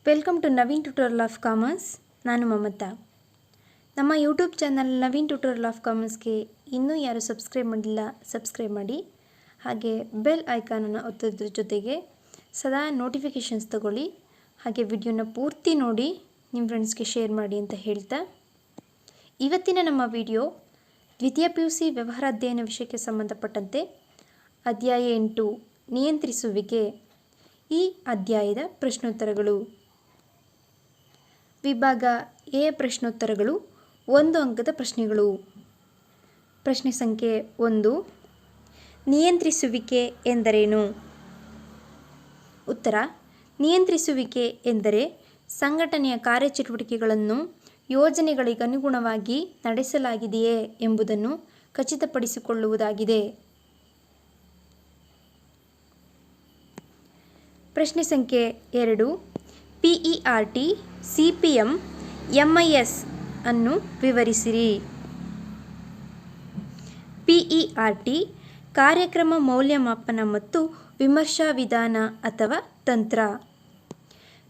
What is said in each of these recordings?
Welcome to Naveen tutorial of commerce. ನಾನು ಮಮತಾ. ನಮ್ಮ YouTube channel Naveen tutorial of ಕಾಮರ್ಸ್ಗೆ ಇನ್ನೂ ಯಾರು ಸಬ್ಸ್ಕ್ರೈಬ್ ಮಾಡಿಲ್ಲ ಸಬ್ಸ್ಕ್ರೈಬ್ ಮಾಡಿ, ಹಾಗೆ ಬೆಲ್ ಐಕಾನನ್ನು ಒತ್ತೋದ್ರ ಜೊತೆಗೆ ಸದಾ ನೋಟಿಫಿಕೇಷನ್ಸ್ ತಗೊಳ್ಳಿ. ಹಾಗೆ ವಿಡಿಯೋನ ಪೂರ್ತಿ ನೋಡಿ ನಿಮ್ಮ ಫ್ರೆಂಡ್ಸ್ಗೆ ಶೇರ್ ಮಾಡಿ ಅಂತ ಹೇಳ್ತಾ, ಇವತ್ತಿನ ನಮ್ಮ ವಿಡಿಯೋ ದ್ವಿತೀಯ PUC ವ್ಯವಹಾರ ಅಧ್ಯಯನ ವಿಷಯಕ್ಕೆ ಸಂಬಂಧಪಟ್ಟಂತೆ ಅಧ್ಯಾಯ 8 ನಿಯಂತ್ರಿಸುವಿಕೆ. ಈ ಅಧ್ಯಾಯದ ಪ್ರಶ್ನೋತ್ತರಗಳು. ವಿಭಾಗ ಎ ಪ್ರಶ್ನೋತ್ತರಗಳು 1 ಅಂಕದ ಪ್ರಶ್ನೆಗಳು. ಪ್ರಶ್ನೆ ಸಂಖ್ಯೆ 1, ನಿಯಂತ್ರಿಸುವಿಕೆ ಎಂದರೇನು? ಉತ್ತರ: ನಿಯಂತ್ರಿಸುವಿಕೆ ಎಂದರೆ ಸಂಘಟನೆಯ ಕಾರ್ಯಚಟುವಟಿಕೆಗಳನ್ನು ಯೋಜನೆಗಳಿಗನುಗುಣವಾಗಿ ನಡೆಸಲಾಗಿದೆಯೇ ಎಂಬುದನ್ನು ಖಚಿತಪಡಿಸಿಕೊಳ್ಳುವುದಾಗಿದೆ. ಪ್ರಶ್ನೆ ಸಂಖ್ಯೆ 2, PERT, CPM, MIS ಅನ್ನು ವಿವರಿಸಿರಿ. PERT ಕಾರ್ಯಕ್ರಮ ಮೌಲ್ಯಮಾಪನ ಮತ್ತು ವಿಮರ್ಶಾ ವಿಧಾನ ಅಥವಾ ತಂತ್ರ.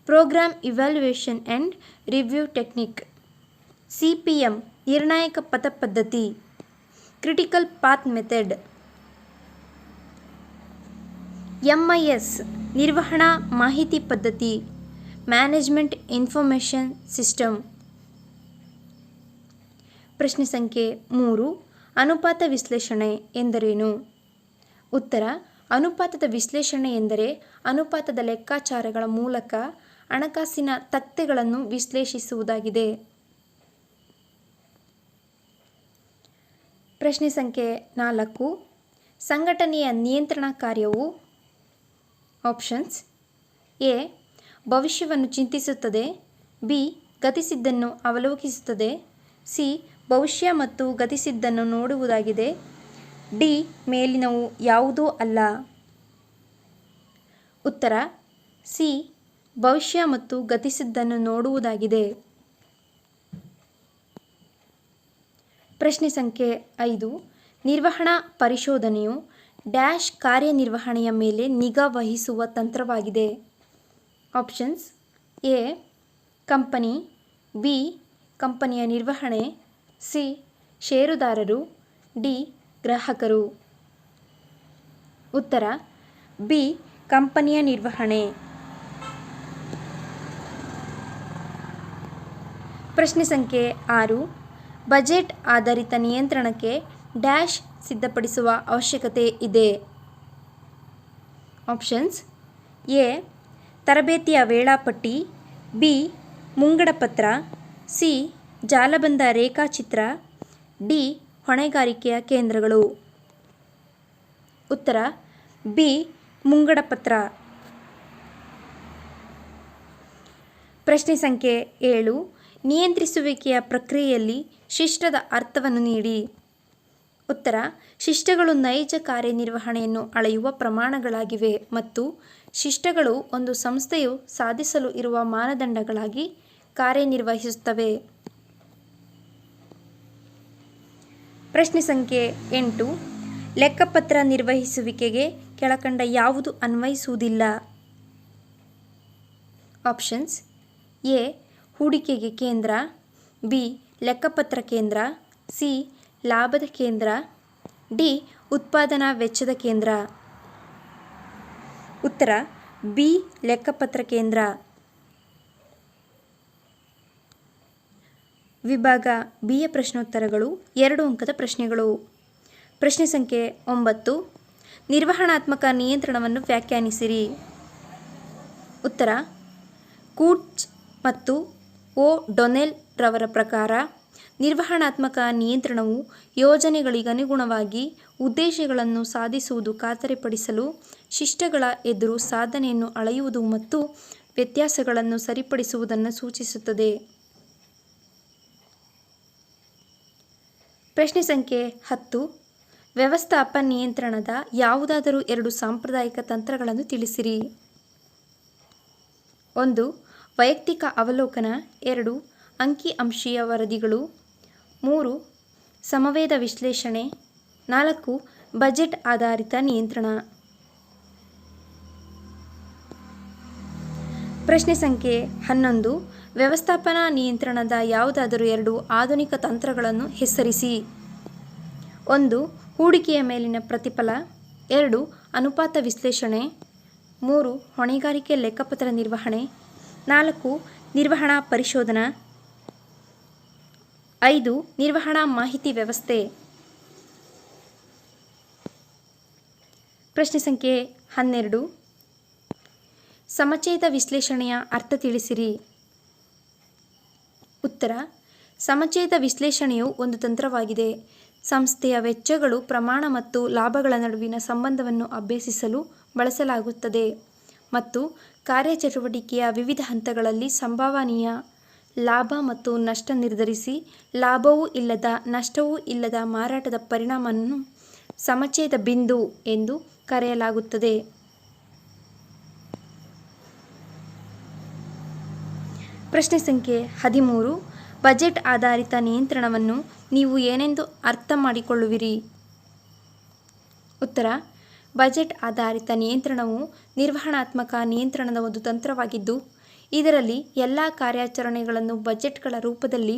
Programme evaluation and review technique. CPM ನಿರ್ಣಾಯಕ ಪಥ ಪದ್ಧತಿ, ಕ್ರಿಟಿಕಲ್ ಪಾತ್ ಮೆಥಡ್. MIS ನಿರ್ವಹಣಾ ಮಾಹಿತಿ ಪದ್ಧತಿ, ಮ್ಯಾನೇಜ್ಮೆಂಟ್ ಇನ್ಫಾರ್ಮೇಷನ್ ಸಿಸ್ಟಮ್. ಪ್ರಶ್ನೆ ಸಂಖ್ಯೆ 3, ಅನುಪಾತ ವಿಶ್ಲೇಷಣೆ ಎಂದರೇನು? ಉತ್ತರ: ಅನುಪಾತದ ವಿಶ್ಲೇಷಣೆ ಎಂದರೆ ಅನುಪಾತದ ಲೆಕ್ಕಾಚಾರಗಳ ಮೂಲಕ ಹಣಕಾಸಿನ ತಥ್ಯಗಳನ್ನು ವಿಶ್ಲೇಷಿಸುವುದಾಗಿದೆ. ಪ್ರಶ್ನೆ ಸಂಖ್ಯೆ 4, ಸಂಘಟನೆಯ ನಿಯಂತ್ರಣ ಕಾರ್ಯವು ಆಪ್ಷನ್ಸ್: ಎ ಭವಿಷ್ಯವನ್ನು ಚಿಂತಿಸುತ್ತದೆ, ಬಿ ಗತಿಸಿದ್ದನ್ನು ಅವಲೋಕಿಸುತ್ತದೆ, ಸಿ ಭವಿಷ್ಯ ಮತ್ತು ಗತಿಸಿದ್ದನ್ನು ನೋಡುವುದಾಗಿದೆ, ಡಿ ಮೇಲಿನವು ಯಾವುದೂ ಅಲ್ಲ. ಉತ್ತರ: ಸಿ ಭವಿಷ್ಯ ಮತ್ತು ಗತಿಸಿದ್ದನ್ನು ನೋಡುವುದಾಗಿದೆ. ಪ್ರಶ್ನೆ ಸಂಖ್ಯೆ 5, ನಿರ್ವಹಣಾ ಪರಿಶೋಧನೆಯು ಡ್ಯಾಶ್ ಕಾರ್ಯನಿರ್ವಹಣೆಯ ಮೇಲೆ ನಿಗಾ ವಹಿಸುವ ತಂತ್ರವಾಗಿದೆ. ಆಪ್ಷನ್ಸ್: ಎ ಕಂಪನಿ, ಬಿ ಕಂಪನಿಯ ನಿರ್ವಹಣೆ, ಸಿ ಷೇರುದಾರರು, ಡಿ ಗ್ರಾಹಕರು. ಉತ್ತರ: ಬಿ ಕಂಪನಿಯ ನಿರ್ವಹಣೆ. ಪ್ರಶ್ನೆ ಸಂಖ್ಯೆ 6, ಬಜೆಟ್ ಆಧಾರಿತ ನಿಯಂತ್ರಣಕ್ಕೆ ಡ್ಯಾಶ್ ಸಿದ್ಧಪಡಿಸುವ ಅವಶ್ಯಕತೆ ಇದೆ. ಆಪ್ಷನ್ಸ್: ಎ ತರಬೇತಿಯ ವೇಳಾಪಟ್ಟಿ, ಬಿ ಮುಂಗಡಪತ್ರ, ಸಿ ಜಾಲಬಂಧ ರೇಖಾಚಿತ್ರ, ಡಿ ಹೊಣೆಗಾರಿಕೆಯ ಕೇಂದ್ರಗಳು. ಉತ್ತರ: ಬಿ ಮುಂಗಡಪತ್ರ. ಪ್ರಶ್ನೆ ಸಂಖ್ಯೆ 7, ನಿಯಂತ್ರಿಸುವಿಕೆಯ ಪ್ರಕ್ರಿಯೆಯಲ್ಲಿ ಶಿಷ್ಟದ ಅರ್ಥವನ್ನು ನೀಡಿ. ಉತ್ತರ: ಶಿಷ್ಟಗಳು ನೈಜ ಕಾರ್ಯನಿರ್ವಹಣೆಯನ್ನು ಅಳೆಯುವ ಪ್ರಮಾಣಗಳಾಗಿವೆ ಮತ್ತು ಶಿಷ್ಟಗಳು ಒಂದು ಸಂಸ್ಥೆಯು ಸಾಧಿಸಲು ಇರುವ ಮಾನದಂಡಗಳಾಗಿ ಕಾರ್ಯನಿರ್ವಹಿಸುತ್ತವೆ. ಪ್ರಶ್ನೆ ಸಂಖ್ಯೆ 8, ಲೆಕ್ಕಪತ್ರ ನಿರ್ವಹಿಸುವಿಕೆಗೆ ಕೆಳಕಂಡ ಯಾವುದು ಅನ್ವಯಿಸುವುದಿಲ್ಲ? ಆಪ್ಷನ್ಸ್: ಎ ಹೂಡಿಕೆಗೆ ಕೇಂದ್ರ, ಬಿ ಲೆಕ್ಕಪತ್ರ ಕೇಂದ್ರ, ಸಿ ಲಾಭದ ಕೇಂದ್ರ, ಡಿ ಉತ್ಪಾದನಾ ವೆಚ್ಚದ ಕೇಂದ್ರ. ಉತ್ತರ: ಬಿ ಲೆಕ್ಕಪತ್ರ ಕೇಂದ್ರ. ವಿಭಾಗ ಬಿಯ ಪ್ರಶ್ನೋತ್ತರಗಳು 2 ಅಂಕದ ಪ್ರಶ್ನೆಗಳು. ಪ್ರಶ್ನೆ ಸಂಖ್ಯೆ 9, ನಿರ್ವಹಣಾತ್ಮಕ ನಿಯಂತ್ರಣವನ್ನು ವ್ಯಾಖ್ಯಾನಿಸಿರಿ. ಉತ್ತರ: ಕೂಟ್ಸ್ ಮತ್ತು ಓ ಡೊನೆಲ್ ರವರ ಪ್ರಕಾರ ನಿರ್ವಹಣಾತ್ಮಕ ನಿಯಂತ್ರಣವು ಯೋಜನೆಗಳಿಗನುಗುಣವಾಗಿ ಉದ್ದೇಶಗಳನ್ನು ಸಾಧಿಸುವುದು, ಖಾತರಿಪಡಿಸಲು ಶಿಷ್ಟಗಳ ಎದುರು ಸಾಧನೆಯನ್ನು ಅಳೆಯುವುದು ಮತ್ತು ವ್ಯತ್ಯಾಸಗಳನ್ನು ಸರಿಪಡಿಸುವುದನ್ನು ಸೂಚಿಸುತ್ತದೆ. ಪ್ರಶ್ನೆ ಸಂಖ್ಯೆ 10, ವ್ಯವಸ್ಥಾಪನ ನಿಯಂತ್ರಣದ ಯಾವುದಾದರೂ 2 ಸಾಂಪ್ರದಾಯಿಕ ತಂತ್ರಗಳನ್ನು ತಿಳಿಸಿರಿ. 1 ವೈಯಕ್ತಿಕ ಅವಲೋಕನ, 2 ಅಂಕಿ-ಅಂಶೀಯ ವರದಿಗಳು, 3 ಸಮವೇತ ವಿಶ್ಲೇಷಣೆ, 4 ಬಜೆಟ್ ಆಧಾರಿತ ನಿಯಂತ್ರಣ. ಪ್ರಶ್ನೆ ಸಂಖ್ಯೆ 11. ವ್ಯವಸ್ಥಾಪನಾ ನಿಯಂತ್ರಣದ ಯಾವುದಾದರೂ 2 ಆಧುನಿಕ ತಂತ್ರಗಳನ್ನು ಹೆಸರಿಸಿ. 1. ಹೂಡಿಕೆಯ ಮೇಲಿನ ಪ್ರತಿಫಲ. 2. ಅನುಪಾತ ವಿಶ್ಲೇಷಣೆ. 3. ಹೊಣೆಗಾರಿಕೆ ಲೆಕ್ಕಪತ್ರ ನಿರ್ವಹಣೆ. 4. ನಿರ್ವಹಣಾ ಪರಿಶೋಧನಾ. 5. ನಿರ್ವಹಣಾ ಮಾಹಿತಿ ವ್ಯವಸ್ಥೆ. ಪ್ರಶ್ನೆ ಸಂಖ್ಯೆ 12. ಸಮಚೇತ ವಿಶ್ಲೇಷಣೆಯ ಅರ್ಥ ತಿಳಿಸಿರಿ. ಉತ್ತರ: ಸಮಚೇತ ವಿಶ್ಲೇಷಣೆಯು ಒಂದು ತಂತ್ರವಾಗಿದೆ. ಸಂಸ್ಥೆಯ ವೆಚ್ಚಗಳು, ಪ್ರಮಾಣ ಮತ್ತು ಲಾಭಗಳ ನಡುವಿನ ಸಂಬಂಧವನ್ನು ಅಭ್ಯಸಿಸಲು ಬಳಸಲಾಗುತ್ತದೆ ಮತ್ತು ಕಾರ್ಯಚಟುವಟಿಕೆಯ ವಿವಿಧ ಹಂತಗಳಲ್ಲಿ ಸಂಭವನೀಯ ಲಾಭ ಮತ್ತು ನಷ್ಟ ನಿರ್ಧರಿಸಿ ಲಾಭವೂ ಇಲ್ಲದ ನಷ್ಟವೂ ಇಲ್ಲದ ಮಾರಾಟದ ಪರಿಣಾಮವನ್ನು ಸಮಚೇತ ಬಿಂದು ಎಂದು ಕರೆಯಲಾಗುತ್ತದೆ. ಪ್ರಶ್ನೆ ಸಂಖ್ಯೆ 13. ಬಜೆಟ್ ಆಧಾರಿತ ನಿಯಂತ್ರಣವನ್ನು ನೀವು ಏನೆಂದು ಅರ್ಥ ಮಾಡಿಕೊಳ್ಳುವಿರಿ? ಉತ್ತರ: ಬಜೆಟ್ ಆಧಾರಿತ ನಿಯಂತ್ರಣವು ನಿರ್ವಹಣಾತ್ಮಕ ನಿಯಂತ್ರಣದ ಒಂದು ತಂತ್ರವಾಗಿದ್ದು, ಇದರಲ್ಲಿ ಎಲ್ಲ ಕಾರ್ಯಾಚರಣೆಗಳನ್ನು ಬಜೆಟ್ಗಳ ರೂಪದಲ್ಲಿ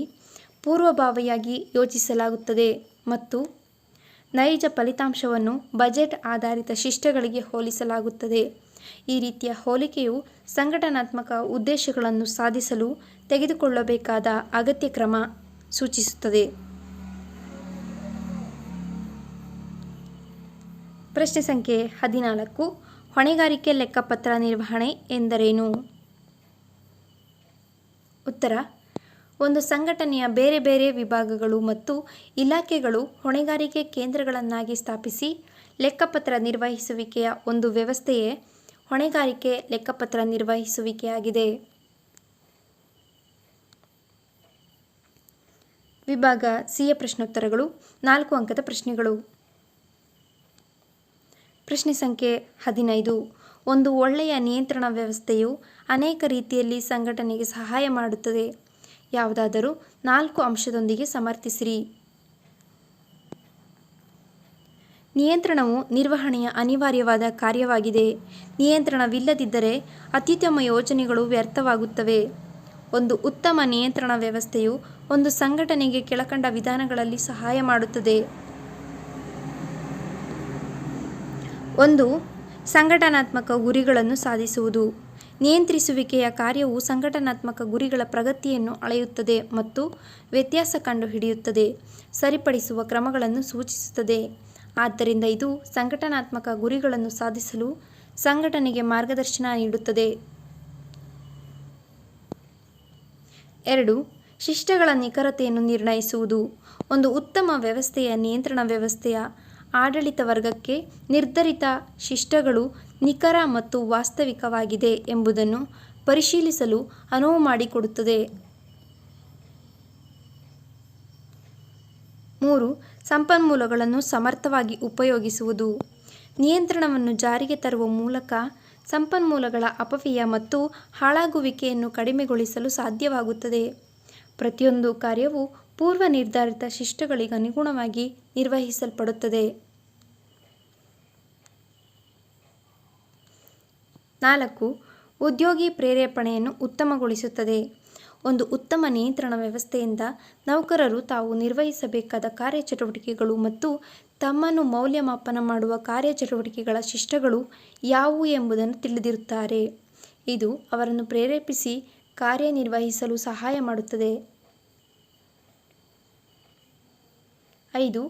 ಪೂರ್ವಭಾವಿಯಾಗಿ ಯೋಜಿಸಲಾಗುತ್ತದೆ ಮತ್ತು ನೈಜ ಫಲಿತಾಂಶವನ್ನು ಬಜೆಟ್ ಆಧಾರಿತ ಶಿಷ್ಟಗಳಿಗೆ ಹೋಲಿಸಲಾಗುತ್ತದೆ. ಈ ರೀತಿಯ ಹೋಲಿಕೆಯು ಸಂಘಟನಾತ್ಮಕ ಉದ್ದೇಶಗಳನ್ನು ಸಾಧಿಸಲು ತೆಗೆದುಕೊಳ್ಳಬೇಕಾದ ಅಗತ್ಯ ಕ್ರಮ ಸೂಚಿಸುತ್ತದೆ. ಪ್ರಶ್ನೆ ಸಂಖ್ಯೆ 14. ಹೊಣೆಗಾರಿಕೆ ಲೆಕ್ಕಪತ್ರ ನಿರ್ವಹಣೆ ಎಂದರೇನು? ಉತ್ತರ: ಒಂದು ಸಂಘಟನೆಯ ಬೇರೆ ಬೇರೆ ವಿಭಾಗಗಳು ಮತ್ತು ಇಲಾಖೆಗಳು ಹೊಣೆಗಾರಿಕೆ ಕೇಂದ್ರಗಳನ್ನಾಗಿ ಸ್ಥಾಪಿಸಿ ಲೆಕ್ಕಪತ್ರ ನಿರ್ವಹಿಸುವಿಕೆಯ ಒಂದು ವ್ಯವಸ್ಥೆಯೇ ಹೊಣೆಗಾರಿಕೆ ಲೆಕ್ಕಪತ್ರ ನಿರ್ವಹಿಸುವಿಕೆಯಾಗಿದೆ. ವಿಭಾಗ ಸಿಯ ಪ್ರಶ್ನೋತ್ತರಗಳು. 4 ಅಂಕದ ಪ್ರಶ್ನೆಗಳು. ಪ್ರಶ್ನೆ ಸಂಖ್ಯೆ 15. ಒಂದು ಒಳ್ಳೆಯ ನಿಯಂತ್ರಣ ವ್ಯವಸ್ಥೆಯು ಅನೇಕ ರೀತಿಯಲ್ಲಿ ಸಂಘಟನೆಗೆ ಸಹಾಯ ಮಾಡುತ್ತದೆ. ಯಾವುದಾದರೂ 4 ಅಂಶದೊಂದಿಗೆ ಸಮರ್ಥಿಸಿರಿ. ನಿಯಂತ್ರಣವು ನಿರ್ವಹಣೆಯ ಅನಿವಾರ್ಯವಾದ ಕಾರ್ಯವಾಗಿದೆ. ನಿಯಂತ್ರಣವಿಲ್ಲದಿದ್ದರೆ ಅತ್ಯುತ್ತಮ ಯೋಜನೆಗಳು ವ್ಯರ್ಥವಾಗುತ್ತವೆ. ಒಂದು ಉತ್ತಮ ನಿಯಂತ್ರಣ ವ್ಯವಸ್ಥೆಯು ಒಂದು ಸಂಘಟನೆಗೆ ಕೆಳಕಂಡ ವಿಧಾನಗಳಲ್ಲಿ ಸಹಾಯ ಮಾಡುತ್ತದೆ. 1. ಸಂಘಟನಾತ್ಮಕ ಗುರಿಗಳನ್ನು ಸಾಧಿಸುವುದು. ನಿಯಂತ್ರಿಸುವಿಕೆಯ ಕಾರ್ಯವು ಸಂಘಟನಾತ್ಮಕ ಗುರಿಗಳ ಪ್ರಗತಿಯನ್ನು ಅಳೆಯುತ್ತದೆ ಮತ್ತು ವ್ಯತ್ಯಾಸ ಕಂಡುಹಿಡಿಯುತ್ತದೆ, ಸರಿಪಡಿಸುವ ಕ್ರಮಗಳನ್ನು ಸೂಚಿಸುತ್ತದೆ. ಆದ್ದರಿಂದ ಇದು ಸಂಘಟನಾತ್ಮಕ ಗುರಿಗಳನ್ನು ಸಾಧಿಸಲು ಸಂಘಟನೆಗೆ ಮಾರ್ಗದರ್ಶನ ನೀಡುತ್ತದೆ. 2. ಶಿಷ್ಟಗಳ ನಿಖರತೆಯನ್ನು ನಿರ್ಣಯಿಸುವುದು. ಒಂದು ಉತ್ತಮ ವ್ಯವಸ್ಥೆಯ ನಿಯಂತ್ರಣ ವ್ಯವಸ್ಥೆಯ ಆಡಳಿತ ವರ್ಗಕ್ಕೆ ನಿರ್ಧರಿತ ಶಿಷ್ಟಗಳು ನಿಖರ ಮತ್ತು ವಾಸ್ತವಿಕವಾಗಿದೆ ಎಂಬುದನ್ನು ಪರಿಶೀಲಿಸಲು ಅನುವು ಮಾಡಿಕೊಡುತ್ತದೆ. 3. ಸಂಪನ್ಮೂಲಗಳನ್ನು ಸಮರ್ಥವಾಗಿ ಉಪಯೋಗಿಸುವುದು. ನಿಯಂತ್ರಣವನ್ನು ಜಾರಿಗೆ ತರುವ ಮೂಲಕ ಸಂಪನ್ಮೂಲಗಳ ಅಪವ್ಯಯ ಮತ್ತು ಹಾಳಾಗುವಿಕೆಯನ್ನು ಕಡಿಮೆಗೊಳಿಸಲು ಸಾಧ್ಯವಾಗುತ್ತದೆ. ಪ್ರತಿಯೊಂದು ಕಾರ್ಯವು ಪೂರ್ವ ನಿರ್ಧಾರಿತ ಶಿಷ್ಟಗಳಿಗನುಗುಣವಾಗಿ ನಿರ್ವಹಿಸಲ್ಪಡುತ್ತದೆ. 4. ಉದ್ಯೋಗಿ ಪ್ರೇರೇಪಣೆಯನ್ನು ಉತ್ತಮಗೊಳಿಸುತ್ತದೆ. ಒಂದು ಉತ್ತಮ ನಿಯಂತ್ರಣ ವ್ಯವಸ್ಥೆಯಿಂದ ನೌಕರರು ತಾವು ನಿರ್ವಹಿಸಬೇಕಾದ ಕಾರ್ಯಚಟುವಟಿಕೆಗಳು ಮತ್ತು ತಮ್ಮನ್ನು ಮೌಲ್ಯಮಾಪನ ಮಾಡುವ ಕಾರ್ಯಚಟುವಟಿಕೆಗಳ ಶಿಷ್ಟಗಳು ಯಾವುವು ಎಂಬುದನ್ನು ತಿಳಿದಿರುತ್ತಾರೆ. ಇದು ಅವರನ್ನು ಪ್ರೇರೇಪಿಸಿ ಕಾರ್ಯನಿರ್ವಹಿಸಲು ಸಹಾಯ ಮಾಡುತ್ತದೆ. 5.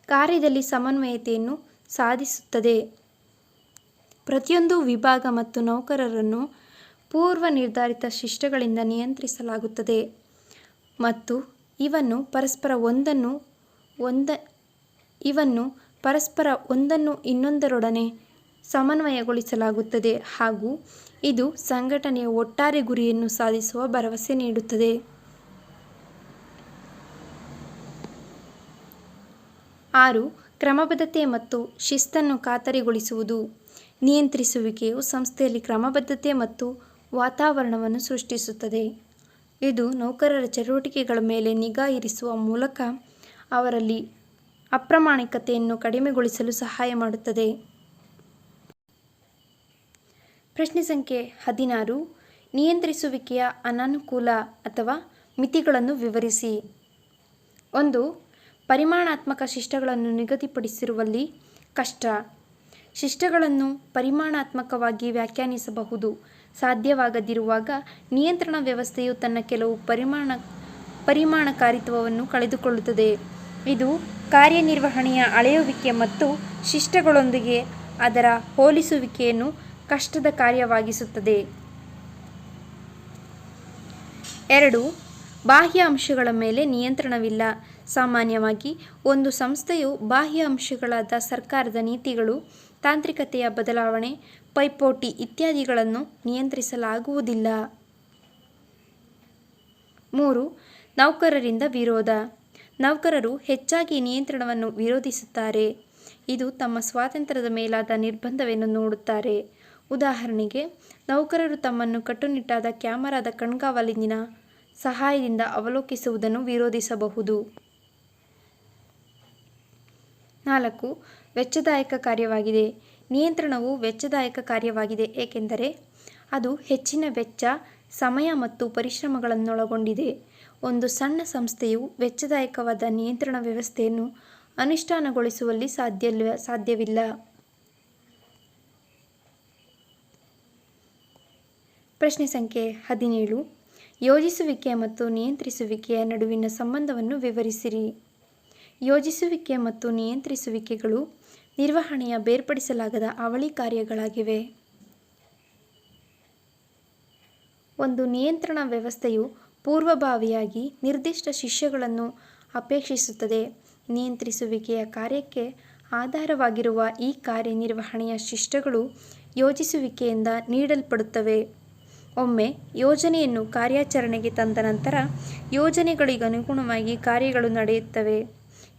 ಕಾರ್ಯದಲ್ಲಿ ಸಮನ್ವಯತೆಯನ್ನು ಸಾಧಿಸುತ್ತದೆ. ಪ್ರತಿಯೊಂದು ವಿಭಾಗ ಮತ್ತು ನೌಕರರನ್ನು ಪೂರ್ವ ನಿರ್ಧಾರಿತ ಶಿಷ್ಟಗಳಿಂದ ನಿಯಂತ್ರಿಸಲಾಗುತ್ತದೆ ಮತ್ತು ಇವನ್ನು ಪರಸ್ಪರ ಒಂದನ್ನು ಇನ್ನೊಂದರೊಡನೆ ಸಮನ್ವಯಗೊಳಿಸಲಾಗುತ್ತದೆ ಹಾಗೂ ಇದು ಸಂಘಟನೆಯ ಒಟ್ಟಾರೆ ಗುರಿಯನ್ನು ಸಾಧಿಸುವ ಭರವಸೆ ನೀಡುತ್ತದೆ. 6. ಕ್ರಮಬದ್ಧತೆ ಮತ್ತು ಶಿಸ್ತನ್ನು ಖಾತರಿಗೊಳಿಸುವುದು. ನಿಯಂತ್ರಿಸುವಿಕೆಯು ಸಂಸ್ಥೆಯಲ್ಲಿ ಕ್ರಮಬದ್ಧತೆ ಮತ್ತು ವಾತಾವರಣವನ್ನು ಸೃಷ್ಟಿಸುತ್ತದೆ. ಇದು ನೌಕರರ ಚಟುವಟಿಕೆಗಳ ಮೇಲೆ ನಿಗಾ ಇರಿಸುವ ಮೂಲಕ ಅವರಲ್ಲಿ ಅಪ್ರಾಮಾಣಿಕತೆಯನ್ನು ಕಡಿಮೆಗೊಳಿಸಲು ಸಹಾಯ ಮಾಡುತ್ತದೆ. ಪ್ರಶ್ನೆ ಸಂಖ್ಯೆ 16. ನಿಯಂತ್ರಿಸುವಿಕೆಯ ಅನಾನುಕೂಲ ಅಥವಾ ಮಿತಿಗಳನ್ನು ವಿವರಿಸಿ. 1. ಪರಿಮಾಣಾತ್ಮಕ ಶಿಷ್ಟಗಳನ್ನು ನಿಗದಿಪಡಿಸಿರುವಲ್ಲಿ ಕಷ್ಟ. ಶಿಷ್ಟಗಳನ್ನು ಪರಿಮಾಣಾತ್ಮಕವಾಗಿ ವ್ಯಾಖ್ಯಾನಿಸಬಹುದು ಸಾಧ್ಯವಾಗದಿರುವಾಗ ನಿಯಂತ್ರಣ ವ್ಯವಸ್ಥೆಯು ತನ್ನ ಕೆಲವು ಪರಿಮಾಣಕಾರಿತ್ವವನ್ನು ಕಳೆದುಕೊಳ್ಳುತ್ತದೆ. ಇದು ಕಾರ್ಯನಿರ್ವಹಣೆಯ ಅಳೆಯುವಿಕೆ ಮತ್ತು ಶಿಷ್ಟಗಳೊಂದಿಗೆ ಅದರ ಹೋಲಿಸುವಿಕೆಯನ್ನು ಕಷ್ಟದ ಕಾರ್ಯವಾಗಿಸುತ್ತದೆ. 2. ಬಾಹ್ಯ ಅಂಶಗಳ ಮೇಲೆ ನಿಯಂತ್ರಣವಿಲ್ಲ. ಸಾಮಾನ್ಯವಾಗಿ ಒಂದು ಸಂಸ್ಥೆಯು ಬಾಹ್ಯ ಅಂಶಗಳಾದ ಸರ್ಕಾರದ ನೀತಿಗಳು, ತಾಂತ್ರಿಕತೆಯ ಬದಲಾವಣೆ, ಪೈಪೋಟಿ ಇತ್ಯಾದಿಗಳನ್ನು ನಿಯಂತ್ರಿಸಲಾಗುವುದಿಲ್ಲ. 3. ನೌಕರರಿಂದ ವಿರೋಧ. ನೌಕರರು ಹೆಚ್ಚಾಗಿ ನಿಯಂತ್ರಣವನ್ನು ವಿರೋಧಿಸುತ್ತಾರೆ. ಇದು ತಮ್ಮ ಸ್ವಾತಂತ್ರ್ಯದ ಮೇಲಾದ ನಿರ್ಬಂಧವೆಂದು ನೋಡುತ್ತಾರೆ. ಉದಾಹರಣೆಗೆ, ನೌಕರರು ತಮ್ಮನ್ನು ಕಟ್ಟುನಿಟ್ಟಾದ ಕ್ಯಾಮರಾದ ಕಣ್ಗಾವಲಿನ ಸಹಾಯದಿಂದ ಅವಲೋಕಿಸುವುದನ್ನು ವಿರೋಧಿಸಬಹುದು. 4. ವೆಚ್ಚದಾಯಕ ಕಾರ್ಯವಾಗಿದೆ. ನಿಯಂತ್ರಣವು ವೆಚ್ಚದಾಯಕ ಕಾರ್ಯವಾಗಿದೆ ಏಕೆಂದರೆ ಅದು ಹೆಚ್ಚಿನ ವೆಚ್ಚ, ಸಮಯ ಮತ್ತು ಪರಿಶ್ರಮಗಳನ್ನೊಳಗೊಂಡಿದೆ. ಒಂದು ಸಣ್ಣ ಸಂಸ್ಥೆಯು ವೆಚ್ಚದಾಯಕವಾದ ನಿಯಂತ್ರಣ ವ್ಯವಸ್ಥೆಯನ್ನು ಅನುಷ್ಠಾನಗೊಳಿಸುವಲ್ಲಿ ಸಾಧ್ಯವಿಲ್ಲ. ಪ್ರಶ್ನೆ ಸಂಖ್ಯೆ 17. ಯೋಜಿಸುವಿಕೆ ಮತ್ತು ನಿಯಂತ್ರಿಸುವಿಕೆಯ ನಡುವಿನ ಸಂಬಂಧವನ್ನು ವಿವರಿಸಿರಿ. ಯೋಜಿಸುವಿಕೆ ಮತ್ತು ನಿಯಂತ್ರಿಸುವಿಕೆಗಳು ನಿರ್ವಹಣೆಯ ಬೇರ್ಪಡಿಸಲಾಗದ ಅವಳಿ ಕಾರ್ಯಗಳಾಗಿವೆ. ಒಂದು ನಿಯಂತ್ರಣ ವ್ಯವಸ್ಥೆಯು ಪೂರ್ವಭಾವಿಯಾಗಿ ನಿರ್ದಿಷ್ಟ ಶಿಷ್ಯಗಳನ್ನು ಅಪೇಕ್ಷಿಸುತ್ತದೆ. ನಿಯಂತ್ರಿಸುವಿಕೆಯ ಕಾರ್ಯಕ್ಕೆ ಆಧಾರವಾಗಿರುವ ಈ ಕಾರ್ಯನಿರ್ವಹಣೆಯ ಶಿಷ್ಟಗಳು ಯೋಜಿಸುವಿಕೆಯಿಂದ ನೀಡಲ್ಪಡುತ್ತವೆ. ಒಮ್ಮೆ ಯೋಜನೆಯನ್ನು ಕಾರ್ಯಾಚರಣೆಗೆ ತಂದ ನಂತರ ಯೋಜನೆಗಳಿಗನುಗುಣವಾಗಿ ಕಾರ್ಯಗಳು ನಡೆಯುತ್ತವೆ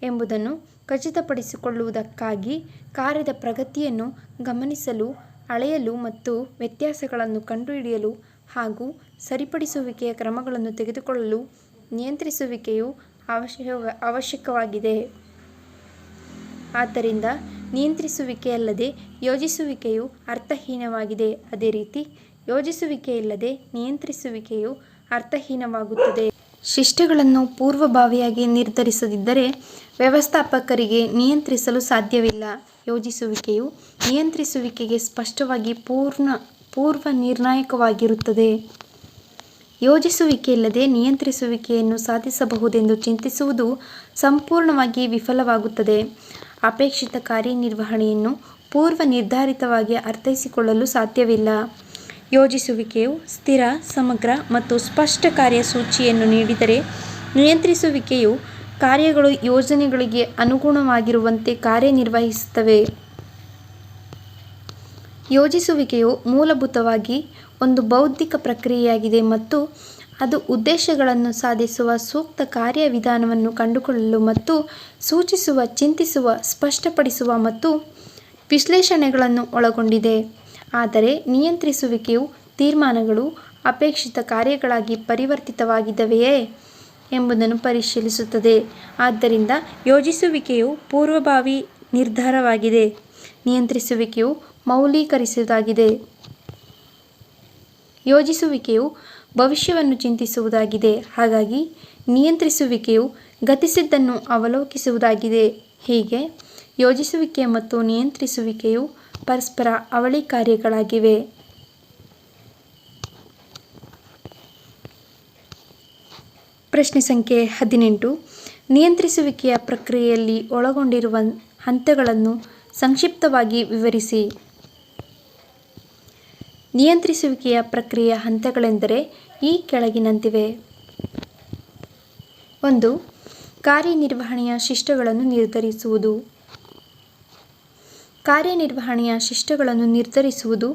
ಎಂಬುದನ್ನು ಖಚಿತಪಡಿಸಿಕೊಳ್ಳುವುದಕ್ಕಾಗಿ ಕಾರ್ಯದ ಪ್ರಗತಿಯನ್ನು ಗಮನಿಸಲು, ಅಳೆಯಲು ಮತ್ತು ವ್ಯತ್ಯಾಸಗಳನ್ನು ಕಂಡುಹಿಡಿಯಲು ಹಾಗೂ ಸರಿಪಡಿಸುವಿಕೆಯ ಕ್ರಮಗಳನ್ನು ತೆಗೆದುಕೊಳ್ಳಲು ನಿಯಂತ್ರಿಸುವಿಕೆಯು ಅವಶ್ಯಕವಾಗಿದೆ. ಆದ್ದರಿಂದ ನಿಯಂತ್ರಿಸುವಿಕೆಯಲ್ಲದೆ ಯೋಜಿಸುವಿಕೆಯು ಅರ್ಥಹೀನವಾಗಿದೆ. ಅದೇ ರೀತಿ ಯೋಜಿಸುವಿಕೆಯಿಲ್ಲದೆ ನಿಯಂತ್ರಿಸುವಿಕೆಯು ಅರ್ಥಹೀನವಾಗುತ್ತದೆ. ಶಿಷ್ಟಗಳನ್ನು ಪೂರ್ವಭಾವಿಯಾಗಿ ನಿರ್ಧರಿಸದಿದ್ದರೆ ವ್ಯವಸ್ಥಾಪಕರಿಗೆ ನಿಯಂತ್ರಿಸಲು ಸಾಧ್ಯವಿಲ್ಲ. ಯೋಜಿಸುವಿಕೆಯು ನಿಯಂತ್ರಿಸುವಿಕೆಗೆ ಸ್ಪಷ್ಟವಾಗಿ ಪೂರ್ವ ನಿರ್ಣಾಯಕವಾಗಿರುತ್ತದೆ. ಯೋಜಿಸುವಿಕೆಯಿಲ್ಲದೆ ನಿಯಂತ್ರಿಸುವಿಕೆಯನ್ನು ಸಾಧಿಸಬಹುದೆಂದು ಚಿಂತಿಸುವುದು ಸಂಪೂರ್ಣವಾಗಿ ವಿಫಲವಾಗುತ್ತದೆ. ಅಪೇಕ್ಷಿತ ಕಾರ್ಯನಿರ್ವಹಣೆಯನ್ನು ಪೂರ್ವ ನಿರ್ಧಾರಿತವಾಗಿ ಅರ್ಥೈಸಿಕೊಳ್ಳಲು ಸಾಧ್ಯವಿಲ್ಲ. ಯೋಜಿಸುವಿಕೆಯು ಸ್ಥಿರ, ಸಮಗ್ರ ಮತ್ತು ಸ್ಪಷ್ಟ ಕಾರ್ಯಸೂಚಿಯನ್ನು ನೀಡಿದರೆ, ನಿಯಂತ್ರಿಸುವಿಕೆಯು ಕಾರ್ಯಗಳು ಯೋಜನೆಗಳಿಗೆ ಅನುಗುಣವಾಗಿರುವಂತೆ ಕಾರ್ಯನಿರ್ವಹಿಸುತ್ತವೆ. ಯೋಜಿಸುವಿಕೆಯು ಮೂಲಭೂತವಾಗಿ ಒಂದು ಬೌದ್ಧಿಕ ಪ್ರಕ್ರಿಯೆಯಾಗಿದೆ ಮತ್ತು ಅದು ಉದ್ದೇಶಗಳನ್ನು ಸಾಧಿಸುವ ಸೂಕ್ತ ಕಾರ್ಯವಿಧಾನವನ್ನು ಕಂಡುಕೊಳ್ಳಲು ಮತ್ತು ಸೂಚಿಸುವ, ಚಿಂತಿಸುವ, ಸ್ಪಷ್ಟಪಡಿಸುವ ಮತ್ತು ವಿಶ್ಲೇಷಣೆಗಳನ್ನು ಒಳಗೊಂಡಿದೆ. ಆದರೆ ನಿಯಂತ್ರಿಸುವಿಕೆಯು ತೀರ್ಮಾನಗಳು ಅಪೇಕ್ಷಿತ ಕಾರ್ಯಗಳಾಗಿ ಪರಿವರ್ತಿತವಾಗಿದೆಯೇ ಎಂಬುದನ್ನು ಪರಿಶೀಲಿಸುತ್ತದೆ. ಆದ್ದರಿಂದ ಯೋಜಿಸುವಿಕೆಯು ಪೂರ್ವಭಾವಿ ನಿರ್ಧಾರವಾಗಿದೆ, ನಿಯಂತ್ರಿಸುವಿಕೆಯು ಮೌಲ್ಯೀಕರಿಸುವುದಾಗಿದೆ. ಯೋಜಿಸುವಿಕೆಯು ಭವಿಷ್ಯವನ್ನು ಚಿಂತಿಸುವುದಾಗಿದೆ, ಹಾಗಾಗಿ ನಿಯಂತ್ರಿಸುವಿಕೆಯು ಗತಿಸಿದ್ದನ್ನು ಅವಲೋಕಿಸುವುದಾಗಿದೆ. ಹೀಗೆ ಯೋಜಿಸುವಿಕೆ ಮತ್ತು ನಿಯಂತ್ರಿಸುವಿಕೆಯು ಪರಸ್ಪರ ಅವಳಿ ಕಾರ್ಯಗಳಾಗಿವೆ. ಪ್ರಶ್ನೆ ಸಂಖ್ಯೆ 18. ನಿಯಂತ್ರಿಸುವಿಕೆಯ ಪ್ರಕ್ರಿಯೆಯಲ್ಲಿ ಒಳಗೊಂಡಿರುವ ಹಂತಗಳನ್ನು ಸಂಕ್ಷಿಪ್ತವಾಗಿ ವಿವರಿಸಿ. ನಿಯಂತ್ರಿಸುವಿಕೆಯ ಪ್ರಕ್ರಿಯೆಯ ಹಂತಗಳೆಂದರೆ ಈ ಕೆಳಗಿನಂತಿವೆ. 1. ಕಾರ್ಯನಿರ್ವಹಣೆಯ ಶಿಷ್ಟಗಳನ್ನು ನಿರ್ಧರಿಸುವುದು. ಕಾರ್ಯನಿರ್ವಹಣೆಯ ಶಿಷ್ಟಗಳನ್ನು ನಿರ್ಧರಿಸುವುದು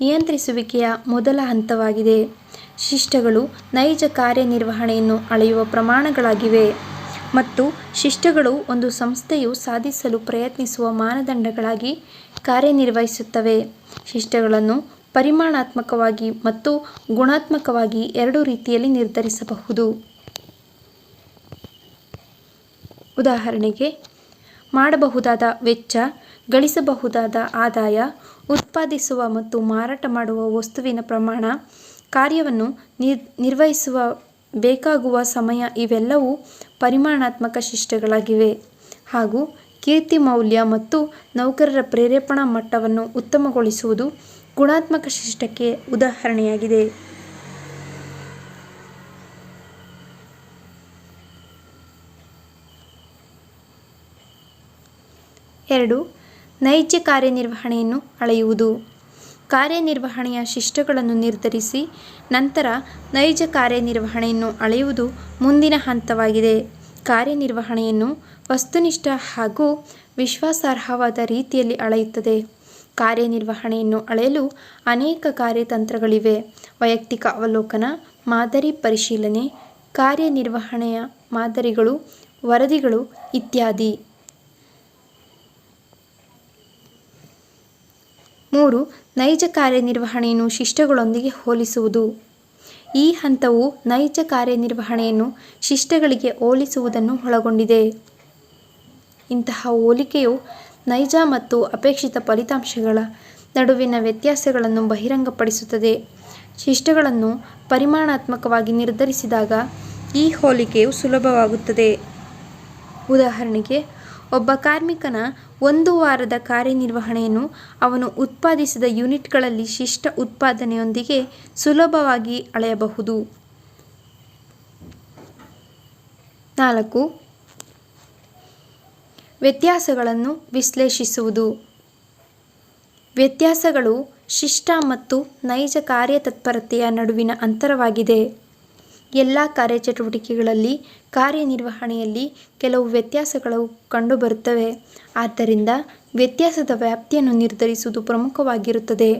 ನಿಯಂತ್ರಿಸುವಿಕೆಯ ಮೊದಲ ಹಂತವಾಗಿದೆ. ಶಿಷ್ಟಗಳು ನೈಜ ಕಾರ್ಯನಿರ್ವಹಣೆಯನ್ನು ಅಳೆಯುವ ಪ್ರಮಾಣಗಳಾಗಿವೆ ಮತ್ತು ಶಿಷ್ಟಗಳು ಒಂದು ಸಂಸ್ಥೆಯು ಸಾಧಿಸಲು ಪ್ರಯತ್ನಿಸುವ ಮಾನದಂಡಗಳಾಗಿ ಕಾರ್ಯನಿರ್ವಹಿಸುತ್ತವೆ. ಶಿಷ್ಟಗಳನ್ನು ಪರಿಮಾಣಾತ್ಮಕವಾಗಿ ಮತ್ತು ಗುಣಾತ್ಮಕವಾಗಿ ಎರಡೂ ರೀತಿಯಲ್ಲಿ ನಿರ್ಧರಿಸಬಹುದು. ಉದಾಹರಣೆಗೆ, ಮಾಡಬಹುದಾದ ವೆಚ್ಚ, ಗಳಿಸಬಹುದಾದ ಆದಾಯ, ಉತ್ಪಾದಿಸುವ ಮತ್ತು ಮಾರಾಟ ಮಾಡುವ ವಸ್ತುವಿನ ಪ್ರಮಾಣ, ಕಾರ್ಯವನ್ನು ನಿರ್ವಹಿಸುವ ಬೇಕಾಗುವ ಸಮಯ ಇವೆಲ್ಲವೂ ಪರಿಮಾಣಾತ್ಮಕ ಶಿಷ್ಟಗಳಾಗಿವೆ ಹಾಗೂ ಕೀರ್ತಿ ಮೌಲ್ಯ ಮತ್ತು ನೌಕರರ ಪ್ರೇರೇಪಣಾ ಮಟ್ಟವನ್ನು ಉತ್ತಮಗೊಳಿಸುವುದು ಗುಣಾತ್ಮಕ ಶಿಷ್ಟಕ್ಕೆ ಉದಾಹರಣೆಯಾಗಿದೆ. 2. ನೈಜ ಕಾರ್ಯನಿರ್ವಹಣೆಯನ್ನು ಅಳೆಯುವುದು. ಕಾರ್ಯನಿರ್ವಹಣೆಯ ಶಿಷ್ಟಗಳನ್ನು ನಿರ್ಧರಿಸಿ ನಂತರ ನೈಜ ಕಾರ್ಯನಿರ್ವಹಣೆಯನ್ನು ಅಳೆಯುವುದು ಮುಂದಿನ ಹಂತವಾಗಿದೆ. ಕಾರ್ಯನಿರ್ವಹಣೆಯನ್ನು ವಸ್ತುನಿಷ್ಠ ಹಾಗೂ ವಿಶ್ವಾಸಾರ್ಹವಾದ ರೀತಿಯಲ್ಲಿ ಅಳೆಯುತ್ತದೆ. ಕಾರ್ಯನಿರ್ವಹಣೆಯನ್ನು ಅಳೆಯಲು ಅನೇಕ ಕಾರ್ಯತಂತ್ರಗಳಿವೆ. ವೈಯಕ್ತಿಕ ಅವಲೋಕನ, ಮಾದರಿ ಪರಿಶೀಲನೆ, ಕಾರ್ಯನಿರ್ವಹಣೆಯ ಮಾದರಿಗಳು, ವರದಿಗಳು ಇತ್ಯಾದಿ. 3. ನೈಜ ಕಾರ್ಯನಿರ್ವಹಣೆಯನ್ನು ಶಿಷ್ಟಗಳೊಂದಿಗೆ ಹೋಲಿಸುವುದು. ಈ ಹಂತವು ನೈಜ ಕಾರ್ಯನಿರ್ವಹಣೆಯನ್ನು ಶಿಷ್ಟಗಳಿಗೆ ಹೋಲಿಸುವುದನ್ನು ಒಳಗೊಂಡಿದೆ. ಇಂತಹ ಹೋಲಿಕೆಯು ನೈಜ ಮತ್ತು ಅಪೇಕ್ಷಿತ ಫಲಿತಾಂಶಗಳ ನಡುವಿನ ವ್ಯತ್ಯಾಸಗಳನ್ನು ಬಹಿರಂಗಪಡಿಸುತ್ತದೆ. ಶಿಷ್ಟಗಳನ್ನು ಪರಿಮಾಣಾತ್ಮಕವಾಗಿ ನಿರ್ಧರಿಸಿದಾಗ ಈ ಹೋಲಿಕೆಯು ಸುಲಭವಾಗುತ್ತದೆ. ಉದಾಹರಣೆಗೆ, ಒಬ್ಬ ಕಾರ್ಮಿಕನ ಒಂದು ವಾರದ ಕಾರ್ಯನಿರ್ವಹಣೆಯನ್ನು ಅವನು ಉತ್ಪಾದಿಸಿದ ಯೂನಿಟ್ಗಳಲ್ಲಿ ಶಿಷ್ಟ ಉತ್ಪಾದನೆಯೊಂದಿಗೆ ಸುಲಭವಾಗಿ ಅಳೆಯಬಹುದು. 4. ವ್ಯತ್ಯಾಸಗಳನ್ನು ವಿಶ್ಲೇಷಿಸುವುದು. ವ್ಯತ್ಯಾಸಗಳು ಶಿಷ್ಟ ಮತ್ತು ನೈಜ ಕಾರ್ಯತತ್ಪರತೆಯ ನಡುವಿನ ಅಂತರವಾಗಿದೆ. ಎಲ್ಲ ಕಾರ್ಯಚಟುವಟಿಕೆಗಳಲ್ಲಿ ಕಾರ್ಯನಿರ್ವಹಣೆಯಲ್ಲಿ ಕೆಲವು ವ್ಯತ್ಯಾಸಗಳು ಕಂಡುಬರುತ್ತವೆ. ಆದ್ದರಿಂದ ವ್ಯತ್ಯಾಸದ ವ್ಯಾಪ್ತಿಯನ್ನು ನಿರ್ಧರಿಸುವುದು ಪ್ರಮುಖವಾಗಿರುತ್ತದೆ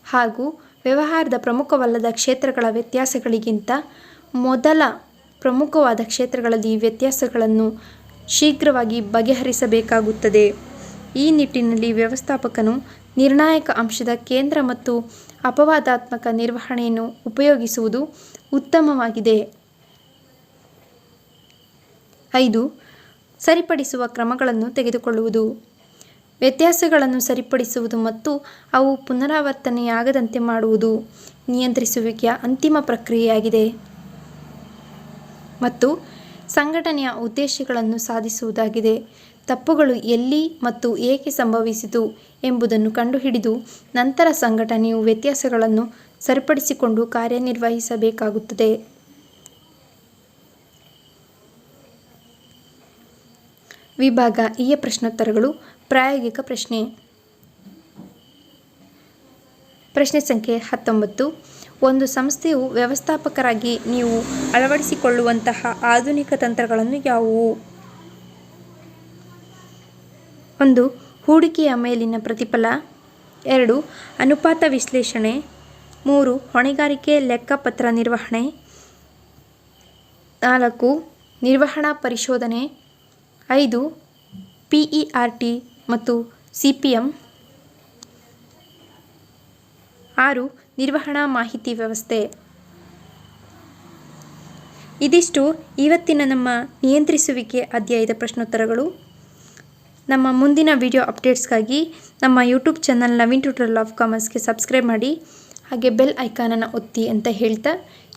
ಹಾಗೂ ವ್ಯವಹಾರದ ಪ್ರಮುಖವಲ್ಲದ ಕ್ಷೇತ್ರಗಳ ವ್ಯತ್ಯಾಸಗಳಿಗಿಂತ ಮೊದಲ ಪ್ರಮುಖವಾದ ಕ್ಷೇತ್ರಗಳಲ್ಲಿ ವ್ಯತ್ಯಾಸಗಳನ್ನು ಶೀಘ್ರವಾಗಿ ಬಗೆಹರಿಸಬೇಕಾಗುತ್ತದೆ. ಈ ನಿಟ್ಟಿನಲ್ಲಿ ವ್ಯವಸ್ಥಾಪಕನು ನಿರ್ಣಾಯಕ ಅಂಶದ ಕೇಂದ್ರ ಮತ್ತು ಅಪವಾದಾತ್ಮಕ ನಿರ್ವಹಣೆಯನ್ನು ಉಪಯೋಗಿಸುವುದು ಉತ್ತಮವಾಗಿದೆ. 5. ಸರಿಪಡಿಸುವ ಕ್ರಮಗಳನ್ನು ತೆಗೆದುಕೊಳ್ಳುವುದು. ವ್ಯತ್ಯಾಸಗಳನ್ನು ಸರಿಪಡಿಸುವುದು ಮತ್ತು ಅವು ಪುನರಾವರ್ತನೆಯಾಗದಂತೆ ಮಾಡುವುದು ನಿಯಂತ್ರಿಸುವಿಕೆಯ ಅಂತಿಮ ಪ್ರಕ್ರಿಯೆಯಾಗಿದೆ ಮತ್ತು ಸಂಘಟನೆಯ ಉದ್ದೇಶಗಳನ್ನು ಸಾಧಿಸುವುದಾಗಿದೆ. ತಪ್ಪುಗಳು ಎಲ್ಲಿ ಮತ್ತು ಏಕೆ ಸಂಭವಿಸಿತು ಎಂಬುದನ್ನು ಕಂಡುಹಿಡಿದು ನಂತರ ಸಂಘಟನೆಯು ವ್ಯತ್ಯಾಸಗಳನ್ನು ಸರಿಪಡಿಸಿಕೊಂಡು ಕಾರ್ಯನಿರ್ವಹಿಸಬೇಕಾಗುತ್ತದೆ. ವಿಭಾಗ ಇ ಪ್ರಶ್ನೋತ್ತರಗಳು. ಪ್ರಾಯೋಗಿಕ ಪ್ರಶ್ನೆ. ಪ್ರಶ್ನೆ ಸಂಖ್ಯೆ 19. ಒಂದು ಸಂಸ್ಥೆಯು ವ್ಯವಸ್ಥಾಪಕರಾಗಿ ನೀವು ಅಳವಡಿಸಿಕೊಳ್ಳುವಂತಹ ಆಧುನಿಕ ತಂತ್ರಗಳನ್ನು ಯಾವುವು? 1. ಹೂಡಿಕೆಯ ಮೇಲಿನ ಪ್ರತಿಫಲ. 2. ಅನುಪಾತ ವಿಶ್ಲೇಷಣೆ. 3. ಹೊಣೆಗಾರಿಕೆ ಲೆಕ್ಕಪತ್ರ ನಿರ್ವಹಣೆ. 4. ನಿರ್ವಹಣಾ ಪರಿಶೋಧನೆ. 5. PERT ಮತ್ತು CPM. 6. ನಿರ್ವಹಣಾ ಮಾಹಿತಿ ವ್ಯವಸ್ಥೆ. ಇದಿಷ್ಟು ಇವತ್ತಿನ ನಮ್ಮ ನಿಯಂತ್ರಿಸುವಿಕೆ ಅಧ್ಯಾಯದ ಪ್ರಶ್ನೋತ್ತರಗಳು. ನಮ್ಮ ಮುಂದಿನ ವಿಡಿಯೋ ಅಪ್ಡೇಟ್ಸ್ಗಾಗಿ ನಮ್ಮ YouTube channel Naveen tutorial of ಕಾಮರ್ಸ್ಗೆ ಸಬ್ಸ್ಕ್ರೈಬ್ ಮಾಡಿ, ಹಾಗೆ ಬೆಲ್ ಐಕಾನನ್ನು ಒತ್ತಿ ಅಂತ ಹೇಳ್ತಾ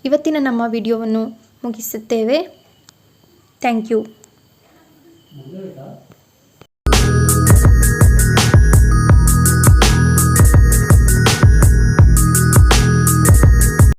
ಇವತ್ತಿನ ನಮ್ಮ ವಿಡಿಯೋವನ್ನು ಮುಗಿಸುತ್ತೇವೆ. Thank you.